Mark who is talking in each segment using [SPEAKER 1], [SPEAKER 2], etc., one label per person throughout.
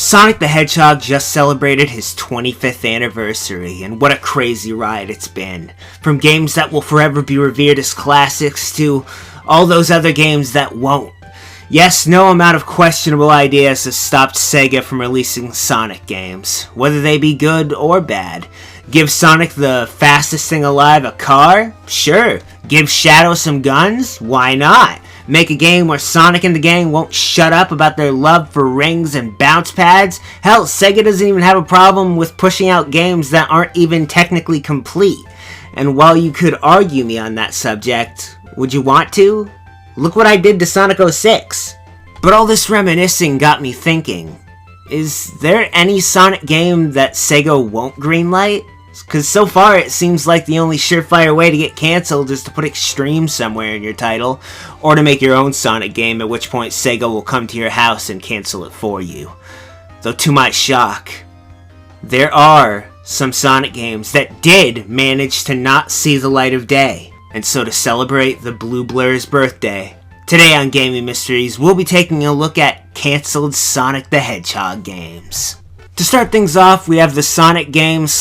[SPEAKER 1] Sonic the Hedgehog just celebrated his 25th anniversary, and what a crazy ride it's been. From games that will forever be revered as classics to all those other games that won't. Yes, no amount of questionable ideas has stopped Sega from releasing Sonic games, whether they be good or bad. Give Sonic the fastest thing alive a car? Sure. Give Shadow some guns? Why not? Make a game where Sonic and the gang won't shut up about their love for rings and bounce pads? Hell, Sega doesn't even have a problem with pushing out games that aren't even technically complete. And while you could argue me on that subject, would you want to? Look what I did to Sonic 06. But all this reminiscing got me thinking, is there any Sonic game that Sega won't greenlight? Because so far it seems like the only surefire way to get cancelled is to put Extreme somewhere in your title, or to make your own Sonic game, at which point Sega will come to your house and cancel it for you. Though to my shock, there are some Sonic games that did manage to not see the light of day. And so to celebrate the Blue Blur's birthday, today on Gaming Mysteries, we'll be taking a look at cancelled Sonic the Hedgehog games. To start things off, we have the Sonic games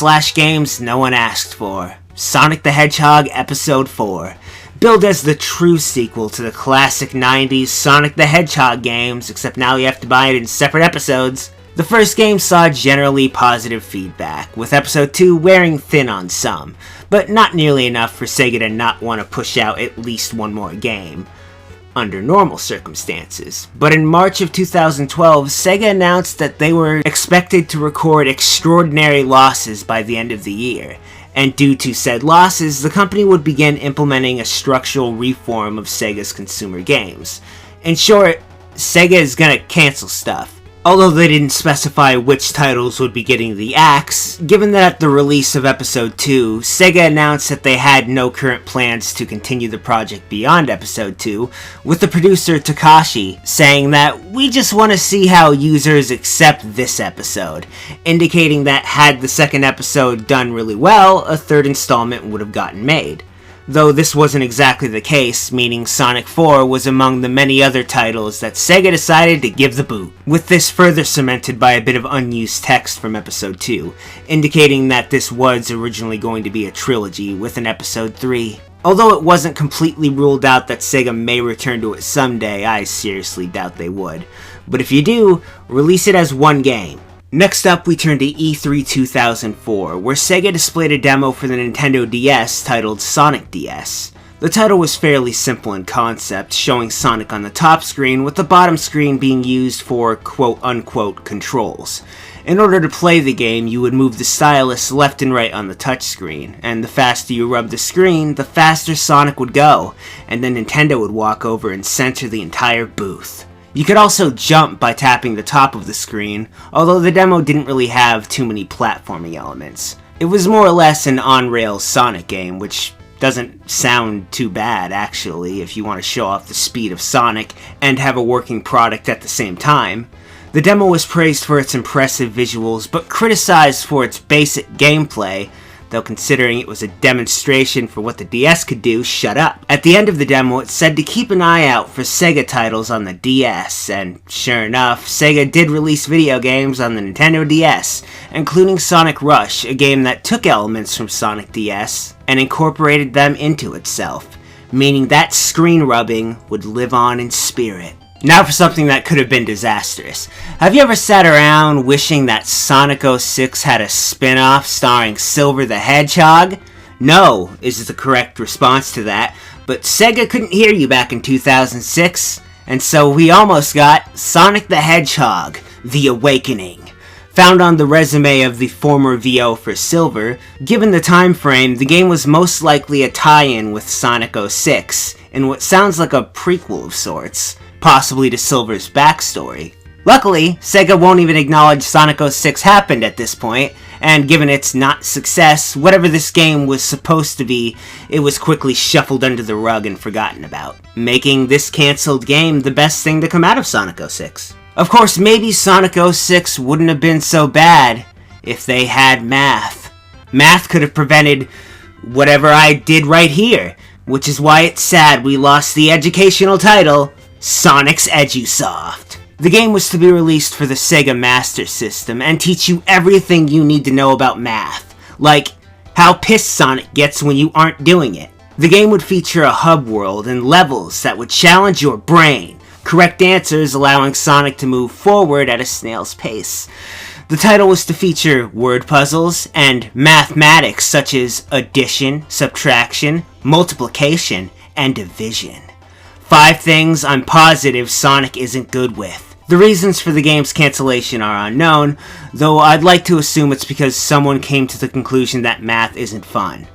[SPEAKER 1] no one asked for. Sonic the Hedgehog Episode 4. Billed as the true sequel to the classic 90s Sonic the Hedgehog games, except now you have to buy it in separate episodes. The first game saw generally positive feedback, with Episode 2 wearing thin on some, but not nearly enough for Sega to not want to push out at least one more game under normal circumstances. But in March of 2012, Sega announced that they were expected to record extraordinary losses by the end of the year, and due to said losses, the company would begin implementing a structural reform of Sega's consumer games. In short, Sega is gonna cancel stuff. Although they didn't specify which titles would be getting the axe, given that at the release of Episode 2, Sega announced that they had no current plans to continue the project beyond Episode 2, with the producer Takashi saying that, "We just want to see how users accept this episode," indicating that had the second episode done really well, a third installment would have gotten made. Though this wasn't exactly the case, meaning Sonic 4 was among the many other titles that Sega decided to give the boot, with this further cemented by a bit of unused text from Episode 2, indicating that this was originally going to be a trilogy with an Episode 3. Although it wasn't completely ruled out that Sega may return to it someday, I seriously doubt they would. But if you do, release it as one game. Next up, we turn to E3 2004, where Sega displayed a demo for the Nintendo DS titled Sonic DS. The title was fairly simple in concept, showing Sonic on the top screen, with the bottom screen being used for quote-unquote controls. In order to play the game, you would move the stylus left and right on the touchscreen, and the faster you rub the screen, the faster Sonic would go, and then Nintendo would walk over and center the entire booth. You could also jump by tapping the top of the screen, although the demo didn't really have too many platforming elements. It was more or less an on-rails Sonic game, which doesn't sound too bad actually if you want to show off the speed of Sonic and have a working product at the same time. The demo was praised for its impressive visuals, but criticized for its basic gameplay, though considering it was a demonstration for what the DS could do, shut up. At the end of the demo, it said to keep an eye out for Sega titles on the DS, and sure enough, Sega did release video games on the Nintendo DS, including Sonic Rush, a game that took elements from Sonic DS and incorporated them into itself, meaning that screen rubbing would live on in spirit. Now for something that could have been disastrous. Have you ever sat around wishing that Sonic 06 had a spin-off starring Silver the Hedgehog? No, is the correct response to that, but Sega couldn't hear you back in 2006, and so we almost got Sonic the Hedgehog, The Awakening. Found on the resume of the former VO for Silver, given the time frame, the game was most likely a tie-in with Sonic 06, in what sounds like a prequel of sorts, possibly to Silver's backstory. Luckily, Sega won't even acknowledge Sonic 06 happened at this point, and given its not success, whatever this game was supposed to be, it was quickly shuffled under the rug and forgotten about, making this cancelled game the best thing to come out of Sonic 06. Of course, maybe Sonic 06 wouldn't have been so bad if they had math. Math could have prevented whatever I did right here, which is why it's sad we lost the educational title, Sonic's Edusoft. The game was to be released for the Sega Master System and teach you everything you need to know about math, like how pissed Sonic gets when you aren't doing it. The game would feature a hub world and levels that would challenge your brain, correct answers allowing Sonic to move forward at a snail's pace. The title was to feature word puzzles and mathematics such as addition, subtraction, multiplication, and division. 5 things I'm positive Sonic isn't good with. The reasons for the game's cancellation are unknown, though I'd like to assume it's because someone came to the conclusion that math isn't fun.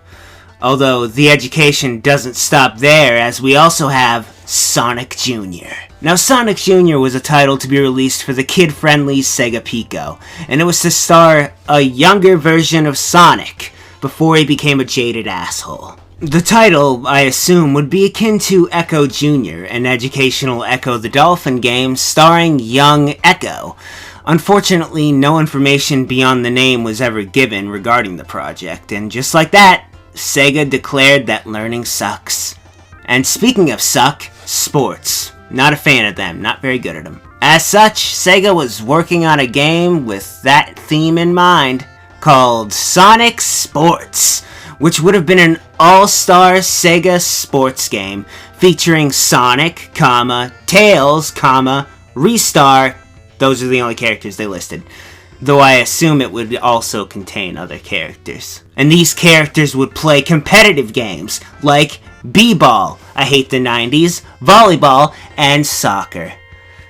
[SPEAKER 1] Although the education doesn't stop there, as we also have Sonic Jr. Now, Sonic Jr. was a title to be released for the kid-friendly Sega Pico, and it was to star a younger version of Sonic before he became a jaded asshole. The title, I assume, would be akin to Echo Jr., an educational Echo the Dolphin game starring young Echo. Unfortunately, no information beyond the name was ever given regarding the project, and just like that, Sega declared that learning sucks. And speaking of suck, sports. Not a fan of them, not very good at them. As such, Sega was working on a game with that theme in mind, called Sonic Sports, which would have been an all-star Sega sports game featuring Sonic, Tails, Ristar. Those are the only characters they listed, though I assume it would also contain other characters. And these characters would play competitive games like b-ball, I hate the 90s, volleyball, and soccer.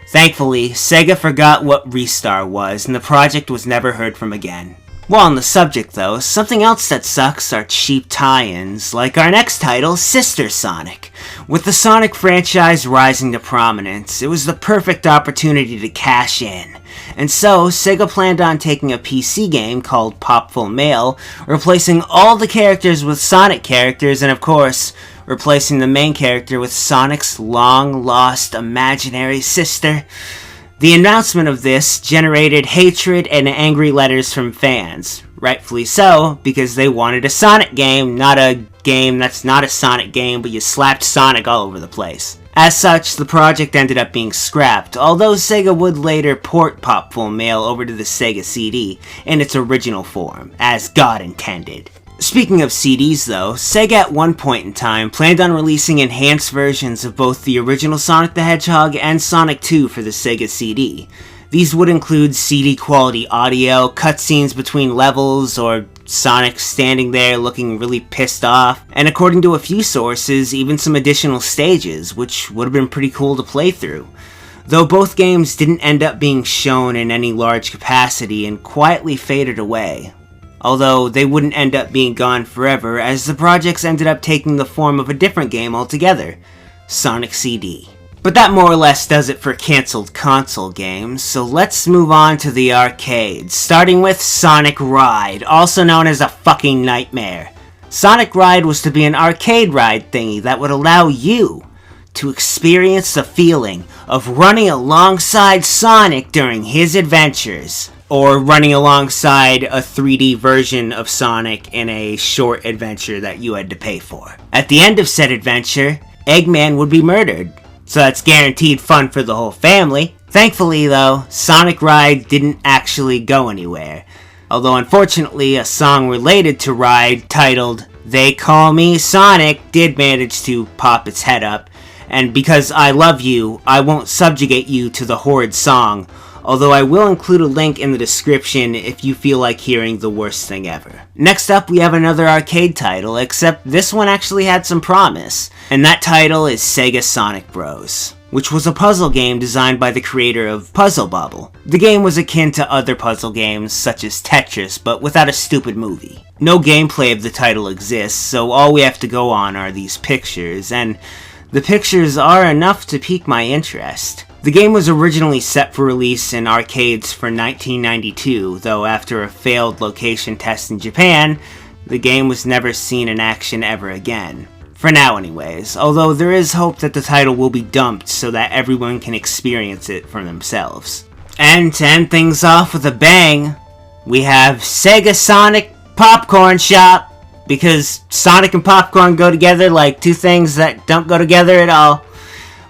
[SPEAKER 1] Thankfully, Sega forgot what Ristar was, and the project was never heard from again. While on the subject though, something else that sucks are cheap tie-ins, like our next title, Sister Sonic. With the Sonic franchise rising to prominence, it was the perfect opportunity to cash in. And so, Sega planned on taking a PC game called Popful Mail, replacing all the characters with Sonic characters, and of course, replacing the main character with Sonic's long-lost imaginary sister. The announcement of this generated hatred and angry letters from fans. Rightfully so, because they wanted a Sonic game, not a game that's not a Sonic game, but you slapped Sonic all over the place. As such, the project ended up being scrapped, although Sega would later port Popful Mail over to the Sega CD in its original form, as God intended. Speaking of CDs though, Sega at one point in time planned on releasing enhanced versions of both the original Sonic the Hedgehog and Sonic 2 for the Sega CD. These would include CD quality audio, cutscenes between levels, or Sonic standing there looking really pissed off, and according to a few sources, even some additional stages, which would have been pretty cool to play through. Though both games didn't end up being shown in any large capacity and quietly faded away. Although they wouldn't end up being gone forever, as the projects ended up taking the form of a different game altogether, Sonic CD. But that more or less does it for cancelled console games, so let's move on to the arcades, starting with Sonic Ride, also known as a fucking nightmare. Sonic Ride was to be an arcade ride thingy that would allow you to experience the feeling of running alongside Sonic during his adventures, or running alongside a 3D version of Sonic in a short adventure that you had to pay for. At the end of said adventure, Eggman would be murdered, so that's guaranteed fun for the whole family. Thankfully though, Sonic Ride didn't actually go anywhere, although unfortunately a song related to Ride titled They Call Me Sonic did manage to pop its head up, and because I love you, I won't subjugate you to the horrid song, although I will include a link in the description if you feel like hearing the worst thing ever. Next up, we have another arcade title, except this one actually had some promise, and that title is Sega Sonic Bros., which was a puzzle game designed by the creator of Puzzle Bobble. The game was akin to other puzzle games such as Tetris, but without a stupid movie. No gameplay of the title exists, so all we have to go on are these pictures, and the pictures are enough to pique my interest. The game was originally set for release in arcades for 1992, though after a failed location test in Japan, the game was never seen in action ever again. For now anyways, although there is hope that the title will be dumped so that everyone can experience it for themselves. And to end things off with a bang, we have Sega Sonic Popcorn Shop, because Sonic and popcorn go together like two things that don't go together at all.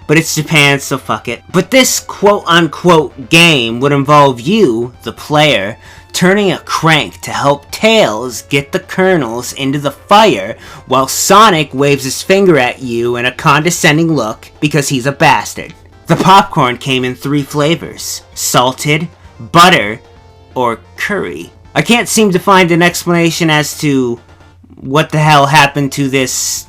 [SPEAKER 1] but it's Japan, so fuck it. But this quote-unquote game would involve you, the player, turning a crank to help Tails get the kernels into the fire while Sonic waves his finger at you in a condescending look because he's a bastard. The popcorn came in 3 flavors: salted, butter, or curry. I can't seem to find an explanation as to what the hell happened to this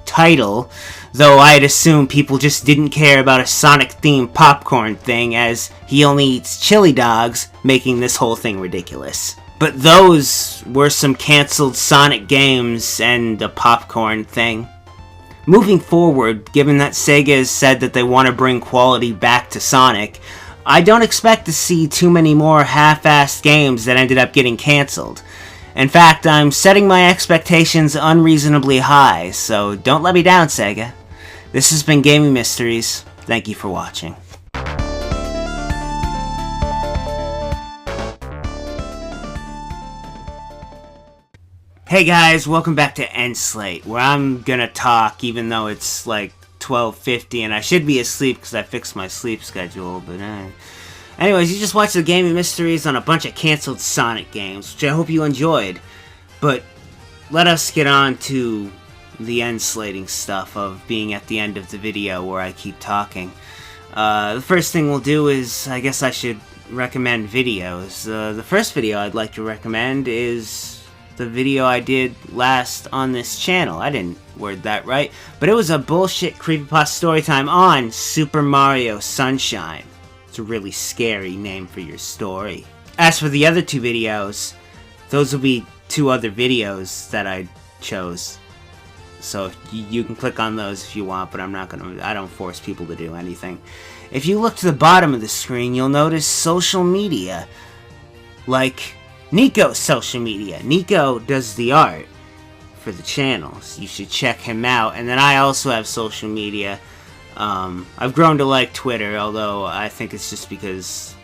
[SPEAKER 1] title, though I'd assume people just didn't care about a Sonic-themed popcorn thing, as he only eats chili dogs, making this whole thing ridiculous. But those were some cancelled Sonic games and a popcorn thing. Moving forward, given that Sega has said that they want to bring quality back to Sonic, I don't expect to see too many more half-assed games that ended up getting cancelled. In fact, I'm setting my expectations unreasonably high, so don't let me down, Sega. This has been Gaming Mysteries. Thank you for watching. Hey guys, welcome back to End Slate, where I'm gonna talk even though it's like 12:50 and I should be asleep because I fixed my sleep schedule, but anyways, you just watched the Gaming Mysteries on a bunch of cancelled Sonic games, which I hope you enjoyed. But let us get on to the end slating stuff of being at the end of the video where I keep talking. The first thing we'll do is, I guess I should recommend videos. The first video I'd like to recommend is the video I did last on this channel. I didn't word that right, but it was a bullshit creepypasta storytime on Super Mario Sunshine. It's a really scary name for your story. As for the other 2 videos, those will be 2 other videos that I chose. So you can click on those if you want, but I don't force people to do anything. If you look to the bottom of the screen, you'll notice social media. Like Nico's social media. Nico does the art for the channels. You should check him out. And then I also have social media. I've grown to like Twitter, although I think it's just because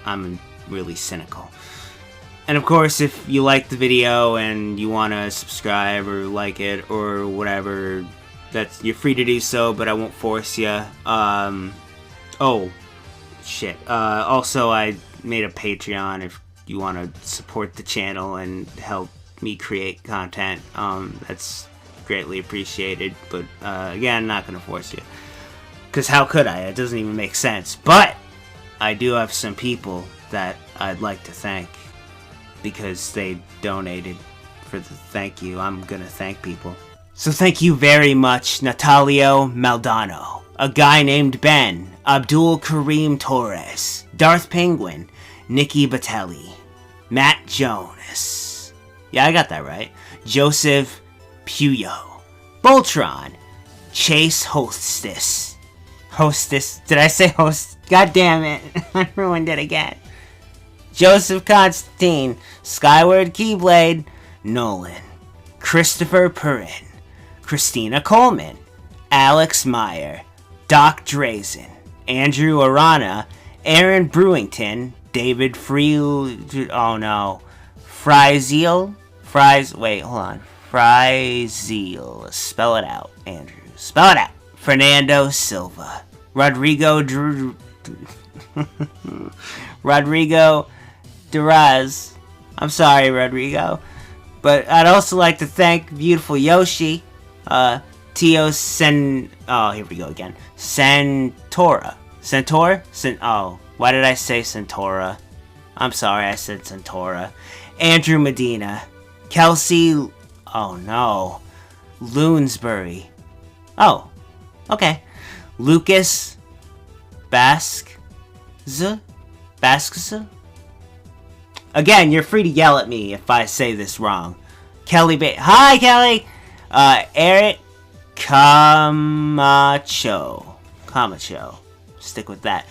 [SPEAKER 1] I'm really cynical. And of course, if you like the video and you want to subscribe or like it or whatever, you're free to do so, but I won't force you. Oh, shit. Also, I made a Patreon if you want to support the channel and help me create content. That's greatly appreciated, but again, not going to force you. Because how could I? It doesn't even make sense. But I do have some people that I'd like to thank because they donated for the thank you. I'm gonna thank people. So thank you very much, Natalio Maldano, a guy named Ben, Abdul Kareem Torres, Darth Penguin, Nikki Batelli, Matt Jonas. Yeah, I got that right. Joseph Puyo, Voltron, Chase Hostess. Did I say host? God damn it. I ruined it again. Joseph Constantine, Skyward Keyblade, Nolan, Christopher Perrin, Christina Coleman, Alex Meyer, Doc Drazen, Andrew Arana, Aaron Brewington, David Friesiel, Friesiel, spell it out, Andrew, spell it out. Fernando Silva, Rodrigo Duraz. I'm sorry, Rodrigo. But I'd also like to thank beautiful Yoshi, Tio here we go again. Centaura. Why did I say Centaura? I'm sorry, I said Centaura. Andrew Medina. Kelsey, Loonsbury. Oh, okay. Lucas Basque. Again, you're free to yell at me if I say this wrong. Hi, Kelly! Eric Camacho. Stick with that.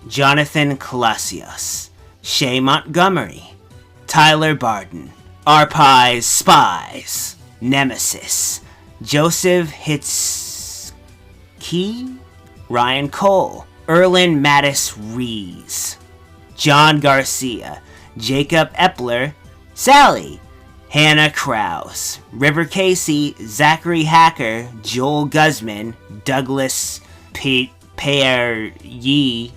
[SPEAKER 1] Jonathan Calasios. Shay Montgomery. Tyler Barden. Arpai's Spies. Nemesis. Joseph Hitski. Ryan Cole. Erlin Mattis Rees. John Garcia. Jacob Epler. Sally. Hannah Krause. River Casey. Zachary Hacker. Joel Guzman. Douglas Pear Yee,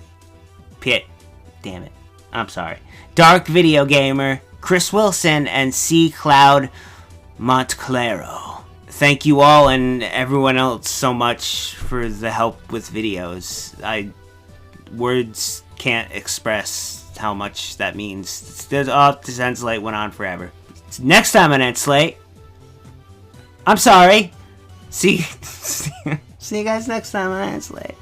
[SPEAKER 1] damn it, I'm sorry, Dark Video Gamer, Chris Wilson, and C. Cloud Montclaro. Thank you all and everyone else so much for the help with videos. Words can't express how much that means. This Enslate went on forever. Next time on Enslate, I'm sorry. See you guys next time on Enslate.